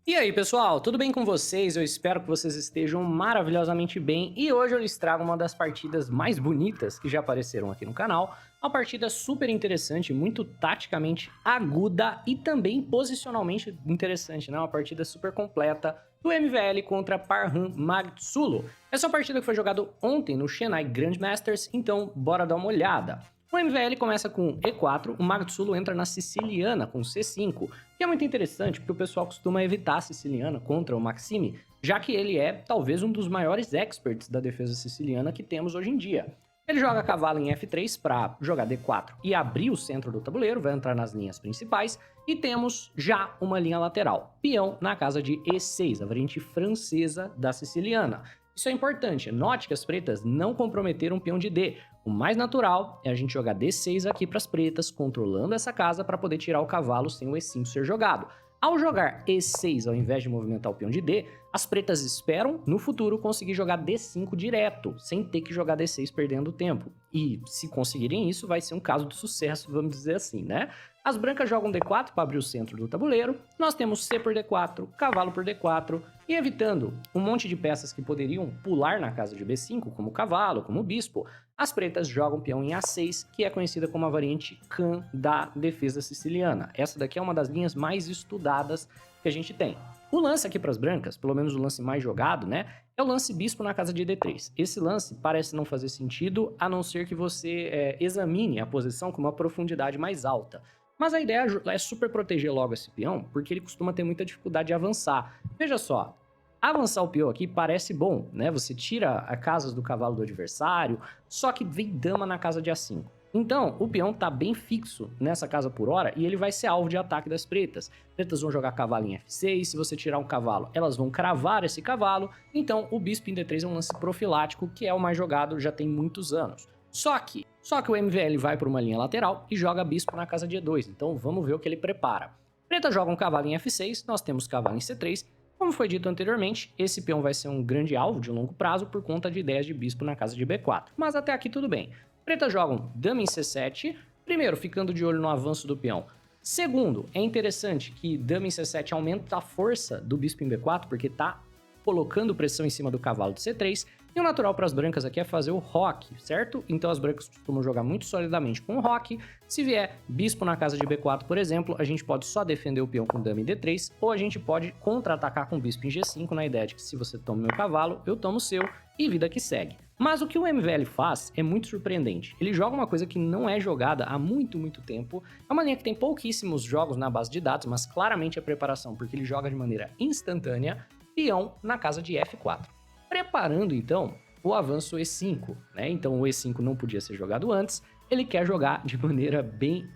E aí, pessoal, tudo bem com vocês? Eu espero que vocês estejam maravilhosamente bem e hoje eu lhes trago uma das partidas mais bonitas que já apareceram aqui no canal. Uma partida super interessante, muito taticamente aguda e também posicionalmente interessante, né? Uma partida super completa do MVL contra Parham Magtsulo. Essa é uma partida que foi jogada ontem no Chennai Grandmasters, então bora dar uma olhada. O MVL começa com E4, o Magtsulo entra na Siciliana com C5, que é muito interessante porque o pessoal costuma evitar a Siciliana contra o Maxime, já que ele é talvez um dos maiores experts da defesa siciliana que temos hoje em dia. Ele joga cavalo em F3 para jogar D4 e abrir o centro do tabuleiro, vai entrar nas linhas principais, e temos já uma linha lateral, peão na casa de E6, a variante francesa da siciliana. Isso é importante, note que as pretas não comprometeram o peão de D. O mais natural é a gente jogar D6 aqui para as pretas, controlando essa casa para poder tirar o cavalo sem o E5 ser jogado. Ao jogar E6 ao invés de movimentar o peão de D, as pretas esperam, no futuro, conseguir jogar D5 direto, sem ter que jogar D6 perdendo tempo. E se conseguirem isso, vai ser um caso de sucesso, vamos dizer assim, né? As brancas jogam D4 para abrir o centro do tabuleiro, nós temos C por D4, cavalo por D4, e evitando um monte de peças que poderiam pular na casa de B5, como o cavalo, como o bispo, as pretas jogam peão em A6, que é conhecida como a variante Can da defesa siciliana. Essa daqui é uma das linhas mais estudadas que a gente tem. O lance aqui para as brancas, pelo menos o lance mais jogado, né, é o lance bispo na casa de D3. Esse lance parece não fazer sentido, a não ser que você examine a posição com uma profundidade mais alta. Mas a ideia é super proteger logo esse peão, porque ele costuma ter muita dificuldade de avançar. Veja só, avançar o peão aqui parece bom, né? Você tira as casas do cavalo do adversário, só que vem dama na casa de A5. Então, o peão tá bem fixo nessa casa por hora e ele vai ser alvo de ataque das pretas. As pretas vão jogar cavalo em F6, se você tirar um cavalo, elas vão cravar esse cavalo. Então, o bispo em D3 é um lance profilático, que é o mais jogado já tem muitos anos. Só que o MVL vai para uma linha lateral e joga bispo na casa de E2, então vamos ver o que ele prepara. Preta joga um cavalo em F6, nós temos cavalo em C3. Como foi dito anteriormente, esse peão vai ser um grande alvo de longo prazo por conta de ideias de bispo na casa de B4. Mas até aqui tudo bem. Preta jogam dama em C7, primeiro ficando de olho no avanço do peão. Segundo, é interessante que dama em C7 aumenta a força do bispo em B4, porque tá colocando pressão em cima do cavalo de C3, e o natural para as brancas aqui é fazer o roque, certo? Então as brancas costumam jogar muito solidamente com o roque. Se vier bispo na casa de B4, por exemplo, a gente pode só defender o peão com dama em D3, ou a gente pode contra-atacar com bispo em G5, na ideia de que se você toma o meu cavalo, eu tomo o seu, e vida que segue. Mas o que o MVL faz é muito surpreendente. Ele joga uma coisa que não é jogada há muito tempo. É uma linha que tem pouquíssimos jogos na base de dados, mas claramente é preparação, porque ele joga de maneira instantânea, peão na casa de F4. Preparando, então, o avanço E5, né? Então o E5 não podia ser jogado antes, ele quer jogar de maneira bem,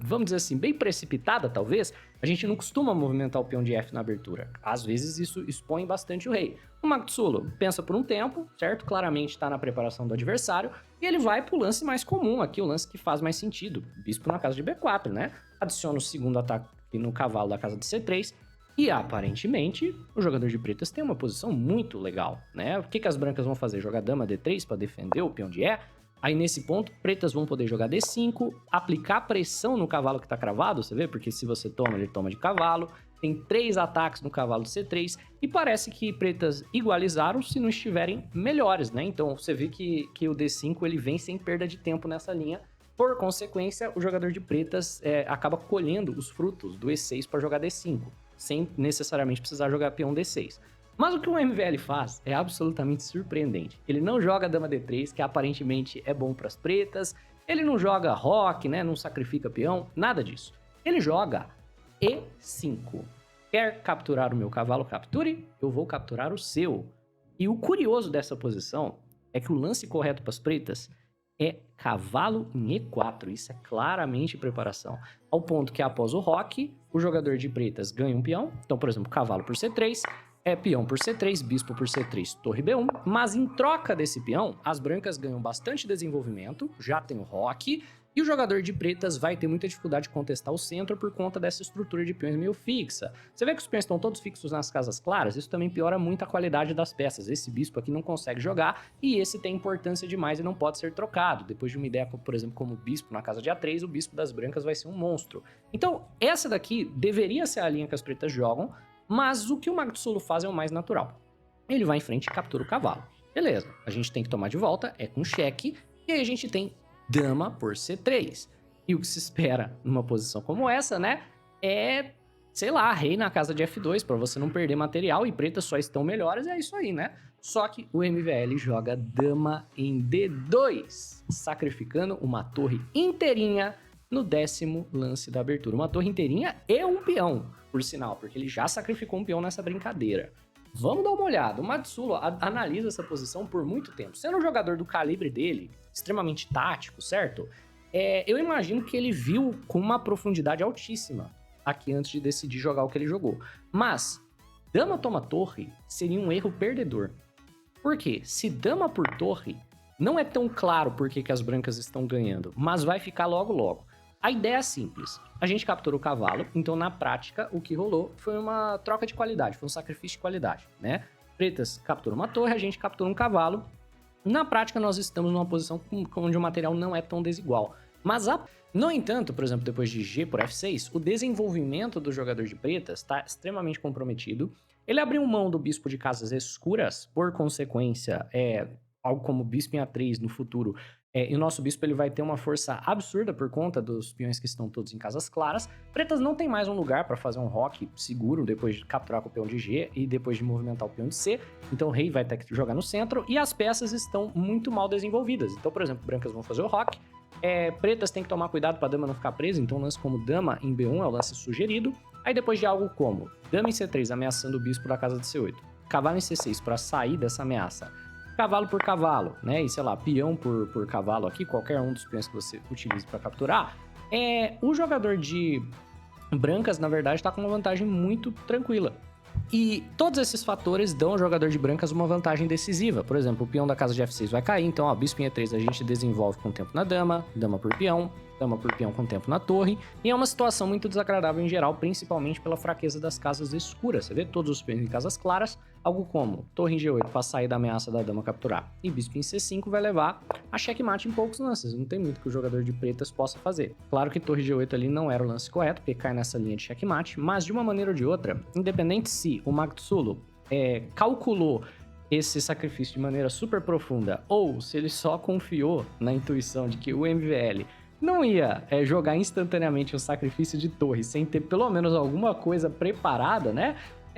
vamos dizer assim, bem precipitada, talvez. A gente não costuma movimentar o peão de F na abertura. Às vezes isso expõe bastante o rei. O Magtsulo pensa por um tempo, certo? Claramente está na preparação do adversário, e ele vai pro lance mais comum aqui, o lance que faz mais sentido. Bispo na casa de B4, né? Adiciona o segundo ataque no cavalo da casa de C3, e aparentemente, o jogador de pretas tem uma posição muito legal, né? O que as brancas vão fazer? Jogar dama D3 para defender o peão de E? Aí nesse ponto, pretas vão poder jogar D5, aplicar pressão no cavalo que tá cravado, você vê? Porque se você toma, ele toma de cavalo. Tem 3 ataques no cavalo de C3 e parece que pretas igualizaram se não estiverem melhores, né? Então você vê que o D5 ele vem sem perda de tempo nessa linha. Por consequência, o jogador de pretas acaba colhendo os frutos do E6 para jogar D5, sem necessariamente precisar jogar peão D6. Mas o que o MVL faz é absolutamente surpreendente. Ele não joga dama D3, que aparentemente é bom para as pretas, ele não joga roque, né, não sacrifica peão, nada disso. Ele joga E5. Quer capturar o meu cavalo? Capture, eu vou capturar o seu. E o curioso dessa posição é que o lance correto para as pretas é cavalo em E4, isso é claramente preparação. Ao ponto que após o roque, o jogador de pretas ganha um peão, então por exemplo, cavalo por C3, peão por C3, bispo por C3, torre B1, mas em troca desse peão, as brancas ganham bastante desenvolvimento, já tem o roque, e o jogador de pretas vai ter muita dificuldade de contestar o centro por conta dessa estrutura de peões meio fixa. Você vê que os peões estão todos fixos nas casas claras? Isso também piora muito a qualidade das peças. Esse bispo aqui não consegue jogar e esse tem importância demais e não pode ser trocado. Depois de uma ideia, por exemplo, como o bispo na casa de A3, o bispo das brancas vai ser um monstro. Então, essa daqui deveria ser a linha que as pretas jogam, Mas o que o Mago do Sul faz é o mais natural. Ele vai em frente e captura o cavalo. Beleza, a gente tem que tomar de volta, é com cheque, e aí a gente tem dama por C3. E o que se espera numa posição como essa, né, é, sei lá, rei na casa de F2, pra você não perder material, e pretas só estão melhores, é isso aí, né? Só que o MVL joga dama em D2, sacrificando uma torre inteirinha no 10º lance da abertura. Uma torre inteirinha e um peão, por sinal, porque ele já sacrificou um peão nessa brincadeira. Vamos dar uma olhada. O Matsulo analisa essa posição por muito tempo. Sendo um jogador do calibre dele, extremamente tático, certo? Eu imagino que ele viu com uma profundidade altíssima aqui antes de decidir jogar o que ele jogou. Mas, dama toma torre seria um erro perdedor. Por quê? Se dama por torre, não é tão claro por que as brancas estão ganhando, mas vai ficar logo logo. A ideia é simples. A gente capturou o cavalo, então na prática o que rolou foi uma troca de qualidade, foi um sacrifício de qualidade, né? Pretas capturam uma torre, a gente captura um cavalo. Na prática nós estamos numa posição onde o material não é tão desigual. Mas, no entanto, por exemplo, depois de G por F6, o desenvolvimento do jogador de pretas está extremamente comprometido. Ele abriu mão do bispo de casas escuras, por consequência, algo como bispo em A3 no futuro. E o nosso bispo ele vai ter uma força absurda por conta dos peões que estão todos em casas claras. Pretas não tem mais um lugar para fazer um rock seguro depois de capturar com o peão de G e depois de movimentar o peão de C. Então o rei vai ter que jogar no centro e as peças estão muito mal desenvolvidas. Então, por exemplo, brancas vão fazer o rock. Pretas tem que tomar cuidado para a dama não ficar presa, então um lance como dama em B1 é o lance sugerido. Aí depois de algo como dama em C3 ameaçando o bispo da casa de C8, cavalo em C6 para sair dessa ameaça, cavalo por cavalo, né? E sei lá, peão por cavalo aqui, qualquer um dos peões que você utilize para capturar, o jogador de brancas, na verdade, está com uma vantagem muito tranquila. E todos esses fatores dão ao jogador de brancas uma vantagem decisiva. Por exemplo, o peão da casa de F6 vai cair, então, ó, bispo em E3 a gente desenvolve com tempo na dama, dama por peão com tempo na torre, e é uma situação muito desagradável em geral, principalmente pela fraqueza das casas escuras. Você vê todos os peões em casas claras, algo como torre em G8 para sair da ameaça da dama capturar, e bispo em C5 vai levar a checkmate em poucos lances, não tem muito que o jogador de pretas possa fazer. Claro que torre G8 ali não era o lance correto, porque cai nessa linha de checkmate, mas de uma maneira ou de outra, independente se o Matsulo calculou esse sacrifício de maneira super profunda, ou se ele só confiou na intuição de que o MVL não ia jogar instantaneamente um sacrifício de torre sem ter pelo menos alguma coisa preparada, né?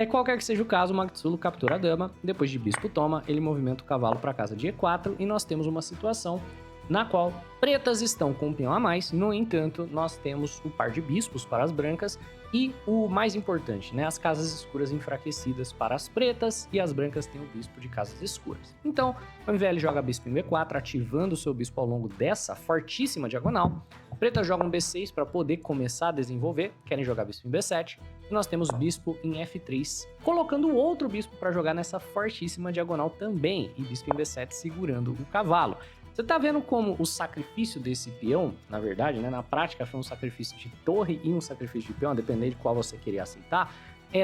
Qualquer que seja o caso, o Matsulo captura a dama, depois de bispo toma, ele movimenta o cavalo para a casa de E4 e nós temos uma situação na qual pretas estão com um peão a mais, no entanto, nós temos o par de bispos para as brancas e o mais importante, né, as casas escuras enfraquecidas para as pretas e as brancas têm o bispo de casas escuras. Então, o MVL joga bispo em B4, ativando o seu bispo ao longo dessa fortíssima diagonal. Pretas jogam B6 para poder começar a desenvolver, querem jogar bispo em B7. E nós temos bispo em F3, colocando outro bispo para jogar nessa fortíssima diagonal também, e bispo em B7 segurando o cavalo. Você tá vendo como o sacrifício desse peão, na verdade, né, na prática foi um sacrifício de torre e um sacrifício de peão, dependendo de qual você queria aceitar,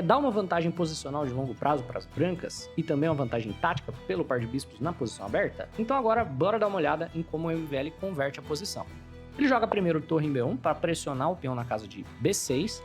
dá uma vantagem posicional de longo prazo para as brancas e também uma vantagem tática pelo par de bispos na posição aberta. Então agora, bora dar uma olhada em como o MVL converte a posição. Ele joga primeiro torre em B1 para pressionar o peão na casa de B6,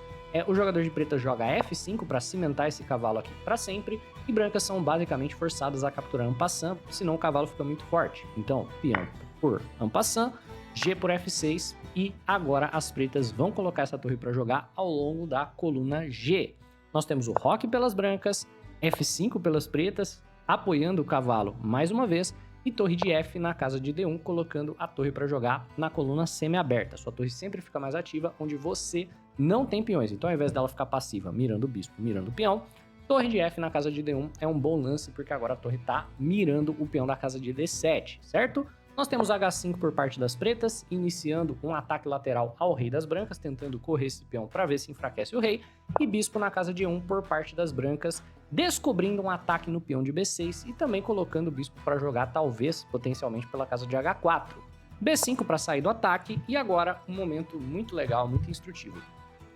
o jogador de preta joga F5 para cimentar esse cavalo aqui para sempre, e brancas são basicamente forçadas a capturar en passant, senão o cavalo fica muito forte. Então, peão por en passant, G por F6, e agora as pretas vão colocar essa torre para jogar ao longo da coluna G. Nós temos o roque pelas brancas, F5 pelas pretas, apoiando o cavalo mais uma vez, e torre de F na casa de D1, colocando a torre para jogar na coluna semi-aberta. Sua torre sempre fica mais ativa, onde você não tem peões. Então, ao invés dela ficar passiva, mirando o bispo, mirando o peão, torre de F na casa de D1 é um bom lance, porque agora a torre está mirando o peão da casa de D7, certo? Nós temos H5 por parte das pretas, iniciando um ataque lateral ao rei das brancas, tentando correr esse peão para ver se enfraquece o rei, e bispo na casa de E1 por parte das brancas, descobrindo um ataque no peão de B6 e também colocando o bispo para jogar, talvez, potencialmente pela casa de H4. B5 para sair do ataque, e agora um momento muito legal, muito instrutivo.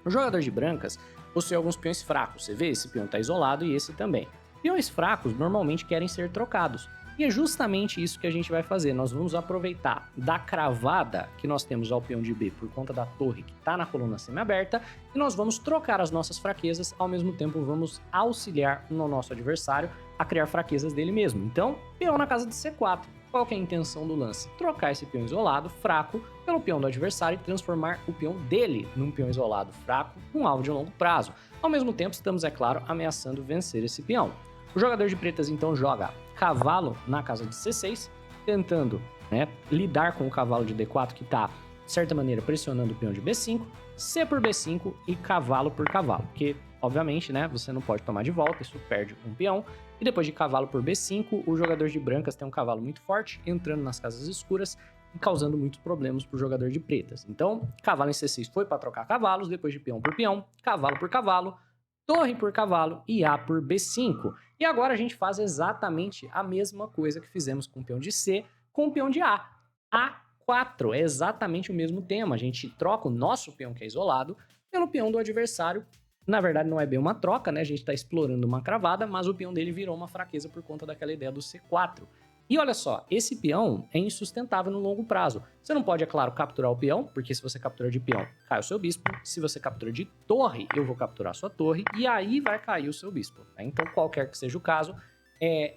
O jogador de brancas possui alguns peões fracos, você vê, esse peão está isolado e esse também. Peões fracos normalmente querem ser trocados. E é justamente isso que a gente vai fazer. Nós vamos aproveitar da cravada que nós temos ao peão de B por conta da torre que está na coluna semiaberta e nós vamos trocar as nossas fraquezas, ao mesmo tempo vamos auxiliar no nosso adversário a criar fraquezas dele mesmo. Então, peão na casa de C4. Qual que é a intenção do lance? Trocar esse peão isolado, fraco, pelo peão do adversário e transformar o peão dele num peão isolado, fraco, com alvo de longo prazo. Ao mesmo tempo, estamos, é claro, ameaçando vencer esse peão. O jogador de pretas, então, joga cavalo na casa de C6, tentando, né, lidar com o cavalo de D4, que está, de certa maneira, pressionando o peão de B5, C por B5 e cavalo por cavalo, porque, obviamente, né, você não pode tomar de volta, isso perde um peão. E depois de cavalo por B5, o jogador de brancas tem um cavalo muito forte, entrando nas casas escuras e causando muitos problemas para o jogador de pretas. Então, cavalo em C6 foi para trocar cavalos, depois de peão por peão, cavalo por cavalo, torre por cavalo e A por B5. E agora a gente faz exatamente a mesma coisa que fizemos com o peão de C com o peão de A. A4 é exatamente o mesmo tema. A gente troca o nosso peão que é isolado pelo peão do adversário. Na verdade, não é bem uma troca, né? A gente está explorando uma cravada, mas o peão dele virou uma fraqueza por conta daquela ideia do C4. E olha só, esse peão é insustentável no longo prazo. Você não pode, é claro, capturar o peão, porque se você capturar de peão, cai o seu bispo. Se você captura de torre, eu vou capturar a sua torre, e aí vai cair o seu bispo. Né? Então, qualquer que seja o caso,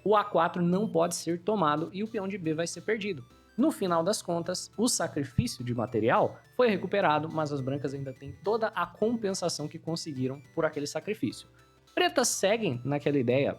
o A4 não pode ser tomado e o peão de B vai ser perdido. No final das contas, o sacrifício de material foi recuperado, mas as brancas ainda têm toda a compensação que conseguiram por aquele sacrifício. Pretas seguem naquela ideia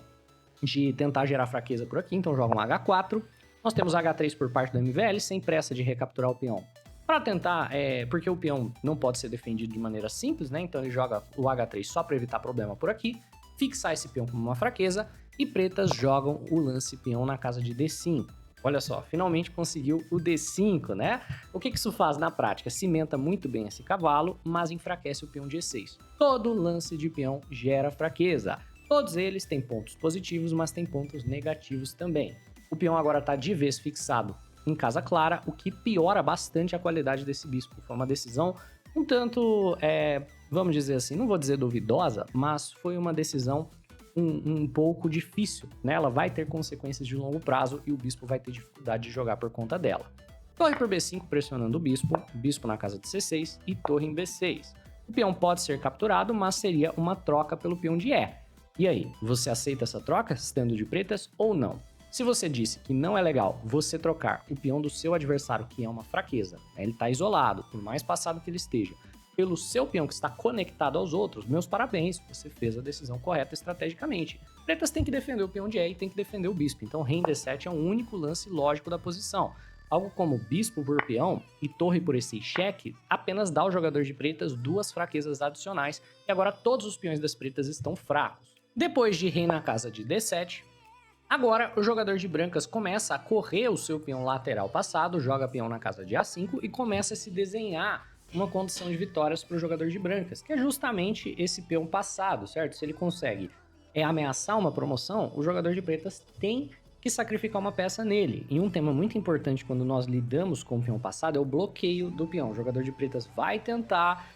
de tentar gerar fraqueza por aqui, então jogam H4. Nós temos H3 por parte do MVL, sem pressa de recapturar o peão. Para tentar, porque o peão não pode ser defendido de maneira simples, né? Então ele joga o H3 só para evitar problema por aqui, fixar esse peão como uma fraqueza, e pretas jogam o lance peão na casa de D5. Olha só, finalmente conseguiu o D5, né? O que isso faz na prática? Cimenta muito bem esse cavalo, mas enfraquece o peão de E6. Todo lance de peão gera fraqueza. Todos eles têm pontos positivos, mas têm pontos negativos também. O peão agora está de vez fixado em casa clara, o que piora bastante a qualidade desse bispo. Foi uma decisão um tanto, vamos dizer assim, não vou dizer duvidosa, mas foi uma decisão um pouco difícil, né? Ela vai ter consequências de longo prazo e o bispo vai ter dificuldade de jogar por conta dela. Torre por B5 pressionando o bispo na casa de C6 e torre em B6. O peão pode ser capturado, mas seria uma troca pelo peão de E. E aí, você aceita essa troca, estando de pretas ou não? Se você disse que não é legal você trocar o peão do seu adversário, que é uma fraqueza, né? Ele está isolado, por mais passado que ele esteja, pelo seu peão que está conectado aos outros, meus parabéns, você fez a decisão correta estrategicamente. Pretas tem que defender o peão de E e tem que defender o bispo, então rei em D7 é o único lance lógico da posição. Algo como bispo por peão e torre por E6 cheque apenas dá ao jogador de pretas duas fraquezas adicionais e agora todos os peões das pretas estão fracos. Depois de rei na casa de D7, agora o jogador de brancas começa a correr o seu peão lateral passado, joga peão na casa de A5 e começa a se desenhar uma condição de vitórias para o jogador de brancas, que é justamente esse peão passado, certo? Se ele consegue ameaçar uma promoção, o jogador de pretas tem que sacrificar uma peça nele. E um tema muito importante quando nós lidamos com o peão passado é o bloqueio do peão. O jogador de pretas vai tentar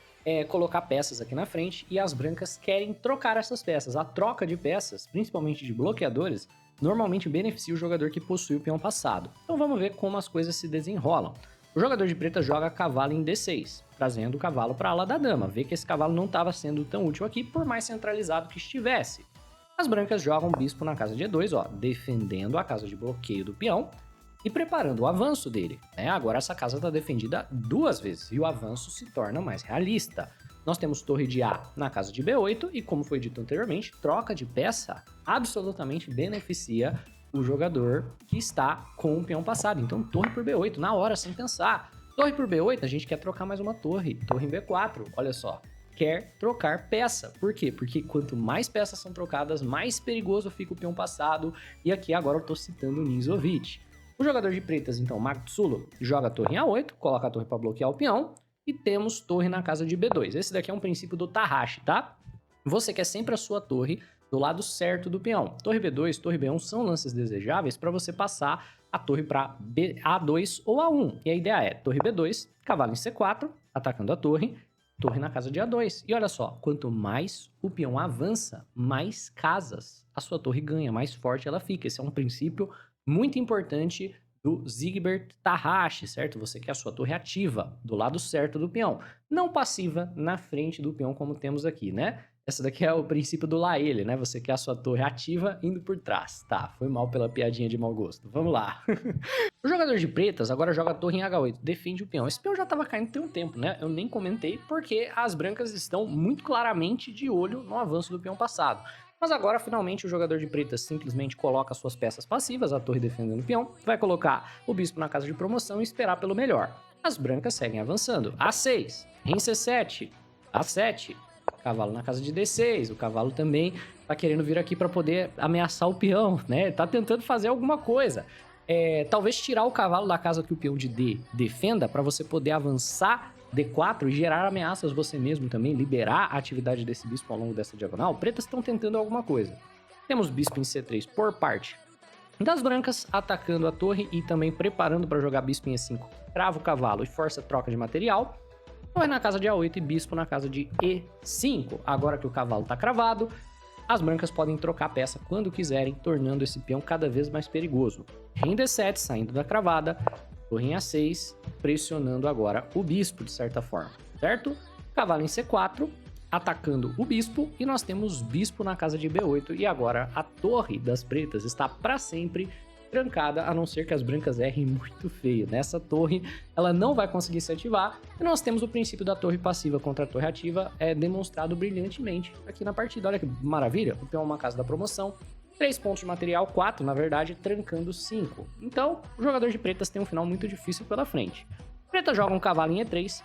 colocar peças aqui na frente e as brancas querem trocar essas peças. A troca de peças, principalmente de bloqueadores, normalmente beneficia o jogador que possui o peão passado. Então vamos ver como as coisas se desenrolam. O jogador de preta joga cavalo em D6, trazendo o cavalo para a ala da dama. Vê que esse cavalo não estava sendo tão útil aqui, por mais centralizado que estivesse. As brancas jogam bispo na casa de E2, ó, defendendo a casa de bloqueio do peão e preparando o avanço dele. Agora essa casa está defendida duas vezes e o avanço se torna mais realista. Nós temos torre de A na casa de B8 e, como foi dito anteriormente, troca de peça absolutamente beneficia o jogador que está com o peão passado. Então, torre por B8, na hora, sem pensar. Torre por B8, a gente quer trocar mais uma torre. Torre em B4, olha só. Quer trocar peça. Por quê? Porque quanto mais peças são trocadas, mais perigoso fica o peão passado. E aqui agora eu estou citando o Ninzovic. O jogador de pretas, então, Magtsulo, joga a torre em A8, coloca a torre para bloquear o peão. E temos torre na casa de B2. Esse daqui é um princípio do Tarrashi, tá? Você quer sempre a sua torre do lado certo do peão. Torre B2, torre B1 são lances desejáveis para você passar a torre para A2 ou A1. E a ideia é torre B2, cavalo em C4, atacando a torre na casa de A2. E olha só, quanto mais o peão avança, mais casas a sua torre ganha, mais forte ela fica. Esse é um princípio muito importante do Zigbert Tahashi, certo? Você quer a sua torre ativa, do lado certo do peão, não passiva na frente do peão como temos aqui, né? Essa daqui é o princípio do lá ele, né? Você quer a sua torre ativa indo por trás. Tá, foi mal pela piadinha de mau gosto. Vamos lá. O jogador de pretas agora joga a torre em H8, defende o peão. Esse peão já tava caindo tem um tempo, né? Eu nem comentei porque as brancas estão muito claramente de olho no avanço do peão passado. Mas agora, finalmente, o jogador de pretas simplesmente coloca suas peças passivas, a torre defendendo o peão, vai colocar o bispo na casa de promoção e esperar pelo melhor. As brancas seguem avançando. A6, rei C7, A7, cavalo na casa de D6, o cavalo também tá querendo vir aqui para poder ameaçar o peão, né? Tá tentando fazer alguma coisa. Talvez tirar o cavalo da casa que o peão de D defenda para você poder avançar D4 e gerar ameaças você mesmo também, liberar a atividade desse bispo ao longo dessa diagonal. Pretas estão tentando alguma coisa. Temos bispo em C3 por parte das brancas, atacando a torre e também preparando para jogar bispo em E5. Crava o cavalo e força a troca de material. Torre na casa de A8 e bispo na casa de E5. Agora que o cavalo está cravado, as brancas podem trocar a peça quando quiserem, tornando esse peão cada vez mais perigoso. Rei em D7, saindo da cravada. Torre em A6, pressionando agora o bispo, de certa forma, certo? Cavalo em C4, atacando o bispo, e nós temos bispo na casa de B8, e agora a torre das pretas está para sempre trancada, a não ser que as brancas errem muito feio. Nessa torre, ela não vai conseguir se ativar, e nós temos o princípio da torre passiva contra a torre ativa demonstrado brilhantemente aqui na partida. Olha que maravilha, o peão é uma casa da promoção, 3 pontos de material, 4 na verdade, trancando 5. Então, o jogador de pretas tem um final muito difícil pela frente. Preta joga um cavalo em E3,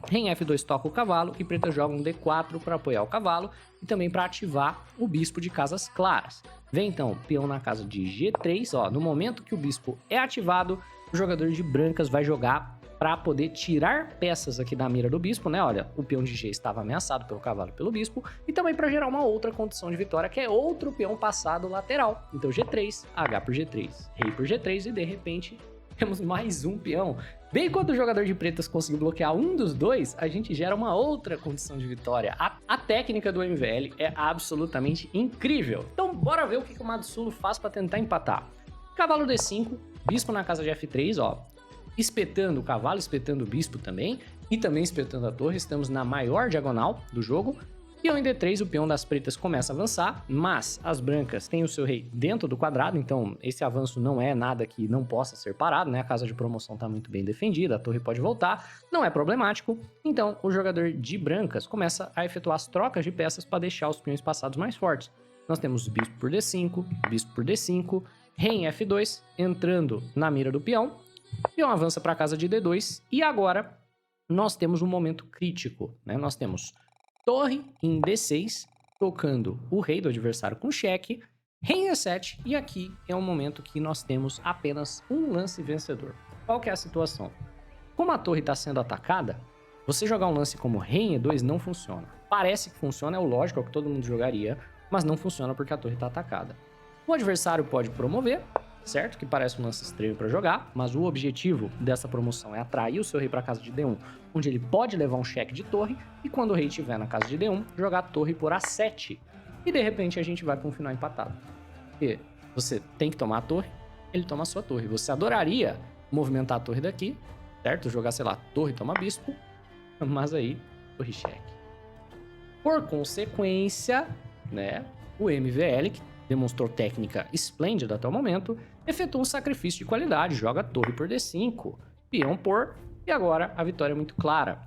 rei em F2 toca o cavalo e preta joga um D4 para apoiar o cavalo e também para ativar o bispo de casas claras. Vem então peão na casa de G3, ó, no momento que o bispo é ativado, o jogador de brancas vai jogar para poder tirar peças aqui da mira do bispo, né? Olha, o peão de G estava ameaçado pelo cavalo e pelo bispo, e também para gerar uma outra condição de vitória, que é outro peão passado lateral. Então G3, H por G3, rei por G3 e de repente temos mais um peão. Bem quando o jogador de pretas conseguir bloquear um dos dois, a gente gera uma outra condição de vitória. A técnica do MVL é absolutamente incrível. Então bora ver o que o Matsulo faz para tentar empatar. Cavalo D5, bispo na casa de F3, ó. Espetando o cavalo, espetando o bispo também, e também espetando a torre. Estamos na maior diagonal do jogo. Peão em D3, o peão das pretas começa a avançar, mas as brancas têm o seu rei dentro do quadrado, então esse avanço não é nada que não possa ser parado, né? A casa de promoção está muito bem defendida, a torre pode voltar, não é problemático. Então o jogador de brancas começa a efetuar as trocas de peças para deixar os peões passados mais fortes. Nós temos bispo por D5, bispo por D5, rei em F2, entrando na mira do peão. Peão avança para a casa de D2 e agora nós temos um momento crítico, né? Nós temos torre em D6, tocando o rei do adversário com cheque, rei em E7 e aqui é um momento que nós temos apenas um lance vencedor. Qual que é a situação? Como a torre está sendo atacada, você jogar um lance como rei em E2 não funciona. Parece que funciona, é o lógico, é o que todo mundo jogaria, mas não funciona porque a torre está atacada. O adversário pode promover, certo? Que parece um lance estranho para jogar, mas o objetivo dessa promoção é atrair o seu rei para a casa de D1, onde ele pode levar um cheque de torre, e quando o rei estiver na casa de D1, jogar a torre por A7. E de repente a gente vai para um final empatado. Porque você tem que tomar a torre, ele toma a sua torre. Você adoraria movimentar a torre daqui, certo? Jogar, sei lá, torre toma bispo, mas aí, torre cheque. Por consequência, né, o MVL, que demonstrou técnica esplêndida até o momento, efetua um sacrifício de qualidade, joga torre por D5, peão por, e agora a vitória é muito clara.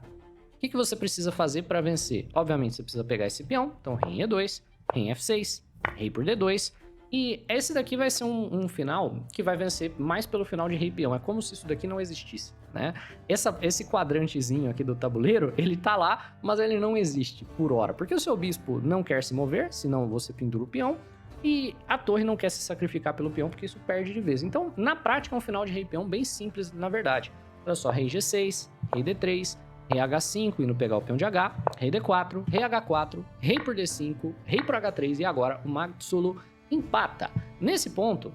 O que você precisa fazer para vencer? Obviamente você precisa pegar esse peão, então rei em E2, rei em F6, rei por D2, e esse daqui vai ser um final que vai vencer mais pelo final de rei peão, é como se isso daqui não existisse, né? Esse quadrantezinho aqui do tabuleiro, ele tá lá, mas ele não existe por hora, porque o seu bispo não quer se mover, senão você pendura o peão, e a torre não quer se sacrificar pelo peão, porque isso perde de vez. Então, na prática, é um final de rei peão bem simples, na verdade. Olha só, rei G6, rei D3, rei H5, indo pegar o peão de H, rei D4, rei H4, rei por D5, rei por H3, e agora o Matsulo empata. Nesse ponto,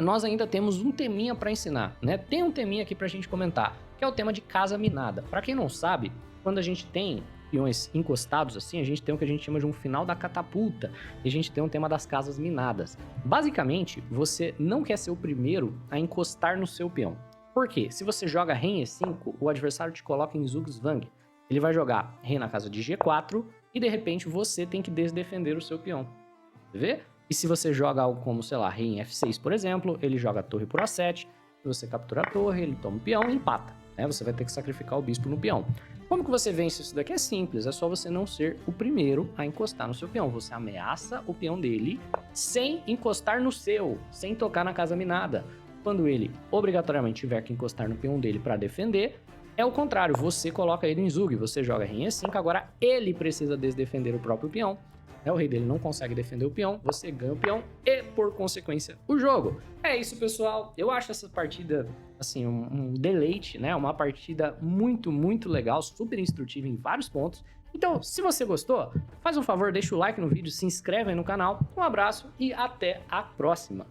nós ainda temos um teminha para ensinar, né? Tem um teminha aqui pra gente comentar, que é o tema de casa minada. Para quem não sabe, quando a gente tem peões encostados assim, a gente tem o que a gente chama de um final da catapulta, e a gente tem um tema das casas minadas. Basicamente, você não quer ser o primeiro a encostar no seu peão. Por quê? Se você joga rei em E5, o adversário te coloca em Zugzwang. Ele vai jogar rei na casa de G4 e de repente você tem que desdefender o seu peão. Vê? E se você joga algo como, sei lá, rei em F6, por exemplo, ele joga a torre por A7, se você captura a torre, ele toma o peão e empata. Né? Você vai ter que sacrificar o bispo no peão. Como que você vence isso daqui? É simples, é só você não ser o primeiro a encostar no seu peão. Você ameaça o peão dele sem encostar no seu, sem tocar na casa minada. Quando ele obrigatoriamente tiver que encostar no peão dele para defender, é o contrário, você coloca ele em Zug, você joga rei em E5, agora ele precisa desdefender o próprio peão. O rei dele não consegue defender o peão, você ganha o peão e, por consequência, o jogo. É isso, pessoal. Eu acho essa partida, assim, um deleite, né? Uma partida muito, muito legal, super instrutiva em vários pontos. Então, se você gostou, faz um favor, deixa o like no vídeo, se inscreve aí no canal. Um abraço e até a próxima.